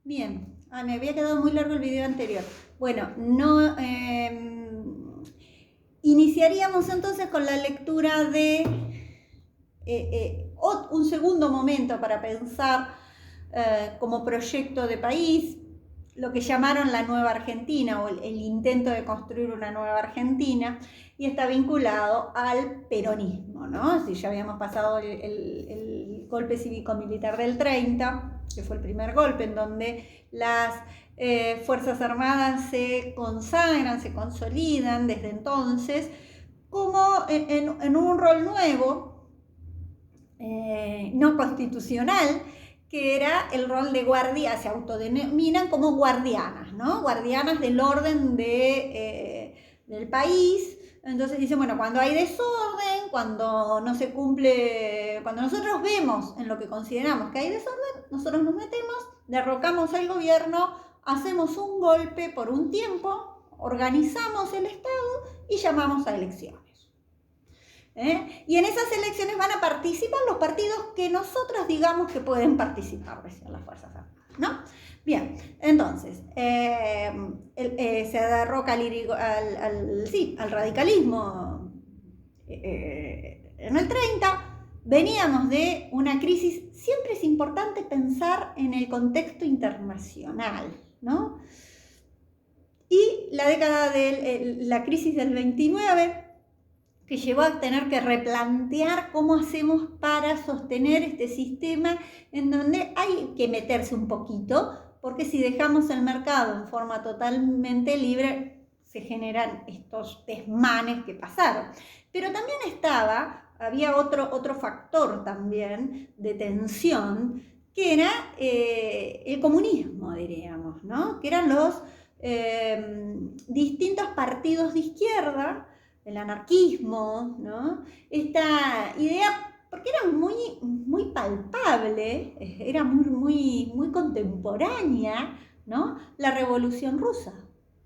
Bien. Me había quedado muy largo el video anterior. Bueno, no... iniciaríamos entonces con la lectura de un segundo momento para pensar como proyecto de país, lo que llamaron la Nueva Argentina o el intento de construir una nueva Argentina, y está vinculado al peronismo, ¿no? Si ya habíamos pasado el golpe cívico-militar del 30, que fue el primer golpe en donde las Fuerzas Armadas se consagran, se consolidan desde entonces como en un rol nuevo, no constitucional, que era el rol de guardia. Se autodenominan como guardianas, ¿no? Guardianas del orden del país. Entonces dicen, bueno, cuando hay desorden, cuando no se cumple, cuando nosotros vemos en lo que consideramos que hay desorden, nosotros nos metemos, derrocamos el gobierno, hacemos un golpe por un tiempo, organizamos el Estado y llamamos a elecciones. Y en esas elecciones van a participar los partidos que nosotros digamos que pueden participar, decían las Fuerzas Armadas, ¿no? Bien, entonces, se derroca al radicalismo en el 30, veníamos de una crisis. Siempre es importante pensar en el contexto internacional, ¿no? Y la década de la crisis del 29, que llevó a tener que replantear cómo hacemos para sostener este sistema en donde hay que meterse un poquito, porque si dejamos el mercado en forma totalmente libre, se generan estos desmanes que pasaron. Pero también había otro factor también de tensión, que era el comunismo, diríamos, ¿no? Que eran los distintos partidos de izquierda, el anarquismo, ¿no? Esta idea, porque era muy palpable, era muy contemporánea, ¿no? La Revolución Rusa,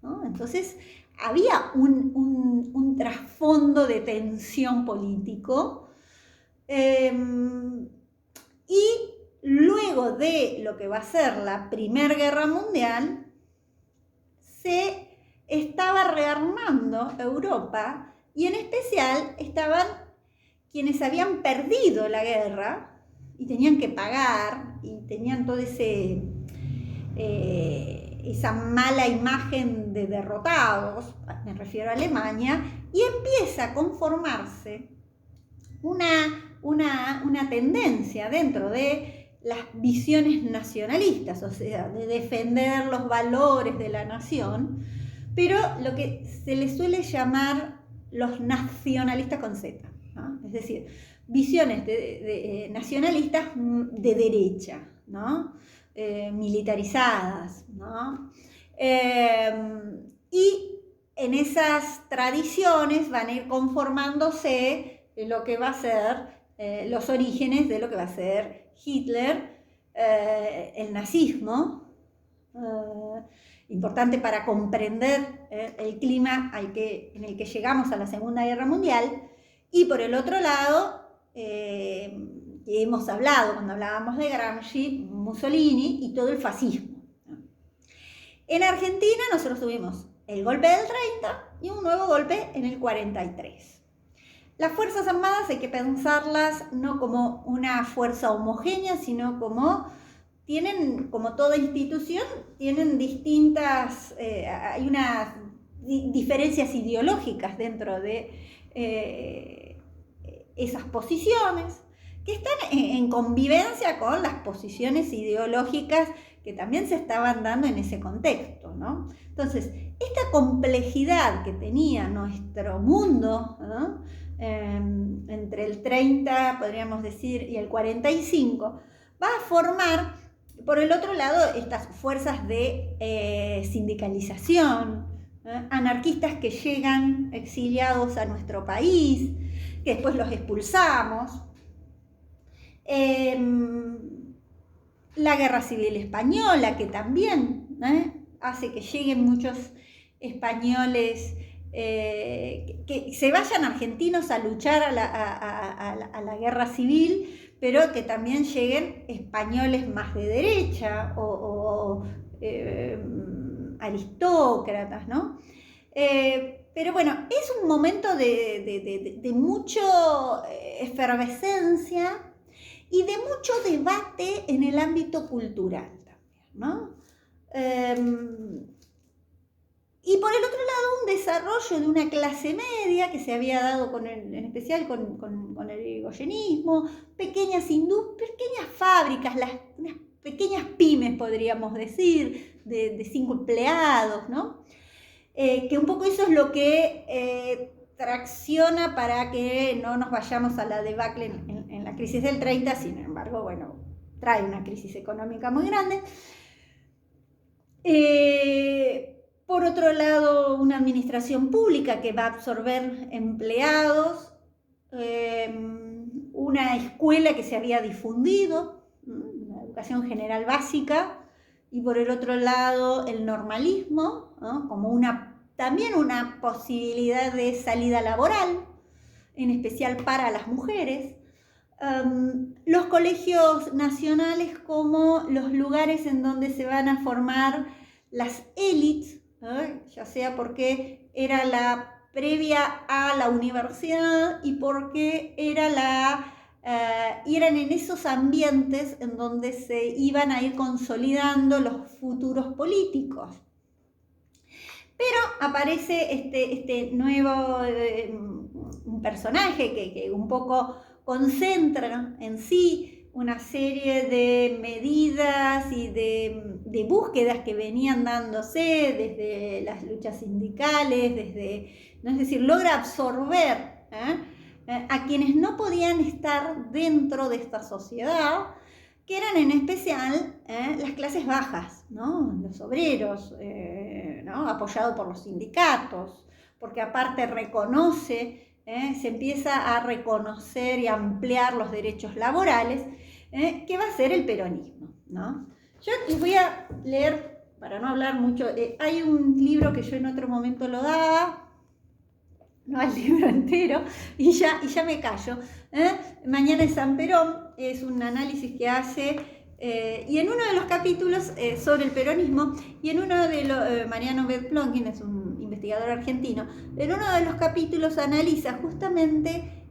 ¿no? Entonces había un trasfondo de tensión político, y luego de lo que va a ser la Primera Guerra Mundial, se estaba rearmando Europa, y en especial estaban quienes habían perdido la guerra y tenían que pagar, y tenían todo esa mala imagen de derrotados, me refiero a Alemania, y empieza a conformarse una tendencia dentro de las visiones nacionalistas, o sea, de defender los valores de la nación, pero lo que se les suele llamar los nacionalistas con Z, ¿no? Es decir, visiones de nacionalistas de derecha, ¿no? Militarizadas, ¿no? Y en esas tradiciones van a ir conformándose lo que va a ser los orígenes de lo que va a ser Hitler, el nazismo, importante para comprender el clima en el que llegamos a la Segunda Guerra Mundial. Y por el otro lado, que hemos hablado cuando hablábamos de Gramsci, Mussolini y todo el fascismo. En Argentina nosotros tuvimos el golpe del 30 y un nuevo golpe en el 43. Las Fuerzas Armadas hay que pensarlas no como una fuerza homogénea, sino como toda institución, tienen distintas, hay unas diferencias ideológicas dentro de esas posiciones, que están en convivencia con las posiciones ideológicas que también se estaban dando en ese contexto, ¿no? Entonces, esta complejidad que tenía nuestro mundo, ¿no? Entre el 30, podríamos decir, y el 45, va a formar, por el otro lado, estas fuerzas de sindicalización, anarquistas que llegan exiliados a nuestro país, que después los expulsamos. La Guerra Civil Española, que también hace que lleguen muchos españoles, que se vayan argentinos a luchar a la Guerra Civil, pero que también lleguen españoles más de derecha o aristócratas, ¿no? Pero bueno, es un momento de mucha efervescencia y de mucho debate en el ámbito cultural también, ¿no? Y por el otro lado, un desarrollo de una clase media que se había dado en especial con el irigoyenismo, pequeñas fábricas, unas pequeñas pymes, podríamos decir, de 5 empleados, ¿no? Que un poco eso es lo que tracciona para que no nos vayamos a la debacle en la crisis del 30, sin embargo, bueno, trae una crisis económica muy grande. Por otro lado, una administración pública que va a absorber empleados, una escuela que se había difundido, una educación general básica, y por el otro lado el normalismo, ¿no? Como también una posibilidad de salida laboral, en especial para las mujeres. Los colegios nacionales como los lugares en donde se van a formar las élites, ya sea porque era la previa a la universidad y porque eran en esos ambientes en donde se iban a ir consolidando los futuros políticos. Pero aparece este nuevo un personaje que un poco concentra en sí una serie de medidas y de búsquedas que venían dándose desde las luchas sindicales, es decir, logra absorber a quienes no podían estar dentro de esta sociedad, que eran en especial las clases bajas, ¿no? Los obreros, ¿no? Apoyado por los sindicatos, porque aparte se empieza a reconocer y ampliar los derechos laborales, que va a ser el peronismo, ¿no? Yo les voy a leer, para no hablar mucho, hay un libro que yo en otro momento lo daba, no el libro entero, y ya me callo. Mañana es San Perón, es un análisis que hace, y en uno de los capítulos sobre el peronismo, y en uno de los, Mariano Bedplonkin es un investigador argentino, en uno de los capítulos analiza justamente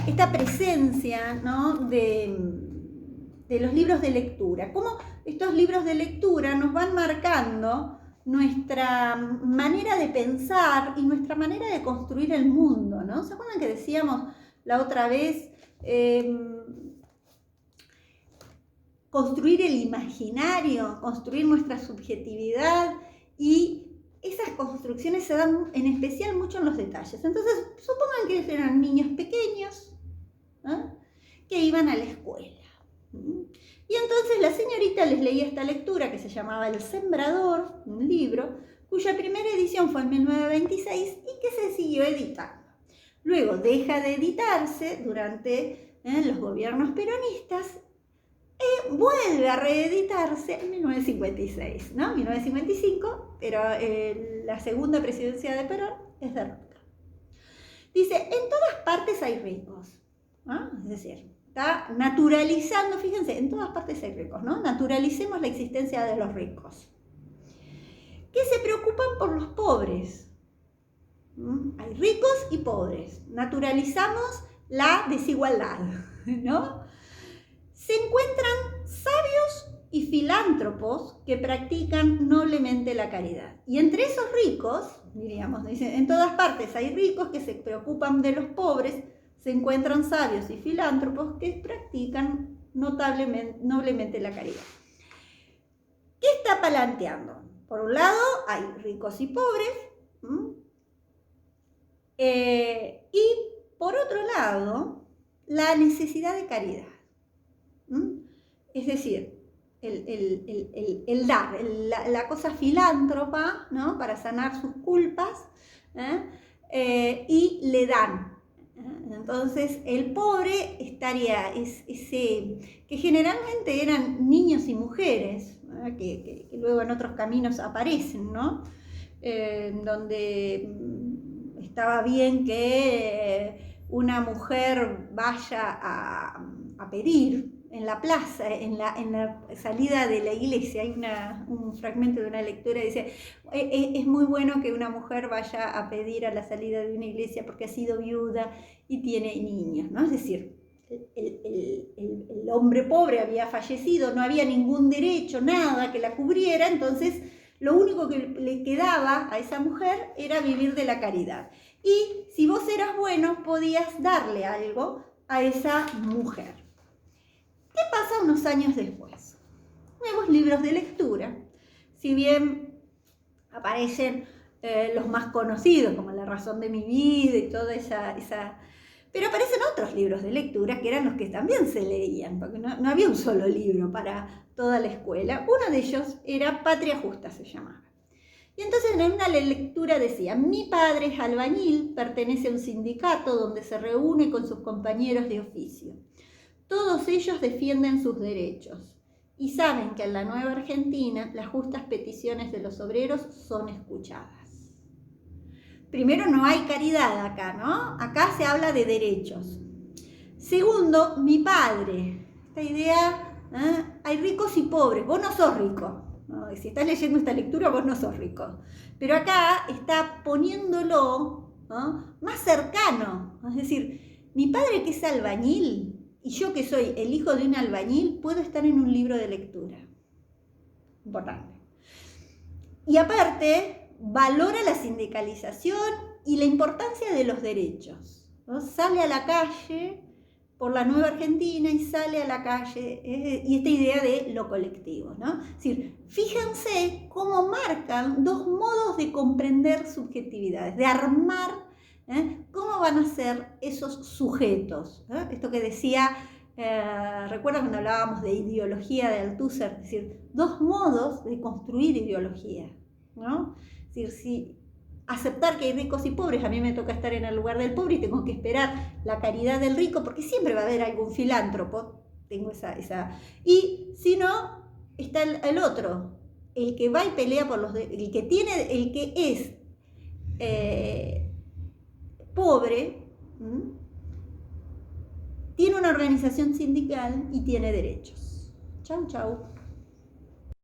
esta presencia, ¿no? de los libros de lectura, cómo estos libros de lectura nos van marcando nuestra manera de pensar y nuestra manera de construir el mundo, ¿no? ¿Se acuerdan que decíamos la otra vez construir el imaginario, construir nuestra subjetividad? Y esas construcciones se dan en especial mucho en los detalles. Entonces, supongan que eran niños pequeños, ¿eh? Que iban a la escuela. Y entonces la señorita les leía esta lectura que se llamaba El Sembrador, un libro, cuya primera edición fue en 1926 y que se siguió editando. Luego deja de editarse durante los gobiernos peronistas y vuelve a reeditarse en 1956, ¿no? 1955, pero la segunda presidencia de Perón es de Roca. Dice, en todas partes hay ricos, ¿no? Es decir, está naturalizando, fíjense, en todas partes hay ricos, ¿no? Naturalicemos la existencia de los ricos, que se preocupan por los pobres. Hay ricos y pobres. Naturalizamos la desigualdad, ¿no? Se encuentran sabios y filántropos que practican noblemente la caridad. Y entre esos ricos, diríamos, dice, en todas partes hay ricos que se preocupan de los pobres, se encuentran sabios y filántropos que practican noblemente la caridad. ¿Qué está planteando? Por un lado, hay ricos y pobres, y por otro lado, la necesidad de caridad. Es decir, el dar, la cosa filántropa, ¿no? Para sanar sus culpas, y le dan. Entonces el pobre estaría, que generalmente eran niños y mujeres, que luego en otros caminos aparecen, ¿no? Donde estaba bien que una mujer vaya a pedir, en la plaza, en la salida de la iglesia, hay un fragmento de una lectura que dice, es muy bueno que una mujer vaya a pedir a la salida de una iglesia porque ha sido viuda y tiene niños, ¿no? Es decir, el hombre pobre había fallecido, no había ningún derecho, nada que la cubriera, entonces lo único que le quedaba a esa mujer era vivir de la caridad. Y si vos eras bueno, podías darle algo a esa mujer. ¿Qué pasa unos años después? Nuevos libros de lectura. Si bien aparecen los más conocidos, como La razón de mi vida y toda esa... Pero aparecen otros libros de lectura que eran los que también se leían, porque no había un solo libro para toda la escuela. Uno de ellos era Patria Justa, se llamaba. Y entonces en una lectura decía, mi padre es albañil, pertenece a un sindicato donde se reúne con sus compañeros de oficio. Todos ellos defienden sus derechos y saben que en la nueva Argentina las justas peticiones de los obreros son escuchadas. Primero, no hay caridad acá, ¿no? Acá se habla de derechos. Segundo, mi padre. Esta idea, hay ricos y pobres, vos no sos rico. ¿No? Si estás leyendo esta lectura, vos no sos rico. Pero acá está poniéndolo, ¿no?, más cercano. Es decir, mi padre que es albañil y yo que soy el hijo de un albañil, puedo estar en un libro de lectura. Importante. Y aparte, valora la sindicalización y la importancia de los derechos, ¿no? Sale a la calle por la nueva Argentina y sale a la calle, y esta idea de lo colectivo, ¿no? Es decir, fíjense cómo marcan dos modos de comprender subjetividades, de armar, cómo van a ser esos sujetos. Esto que decía, recuerda cuando hablábamos de ideología de Althusser, es decir, dos modos de construir ideología, ¿no? Es decir, si aceptar que hay ricos y pobres, a mí me toca estar en el lugar del pobre y tengo que esperar la caridad del rico, porque siempre va a haber algún filántropo, tengo esa. Y si no, está el otro, el que va y pelea por el que es pobre, tiene una organización sindical y tiene derechos. Chau, chau.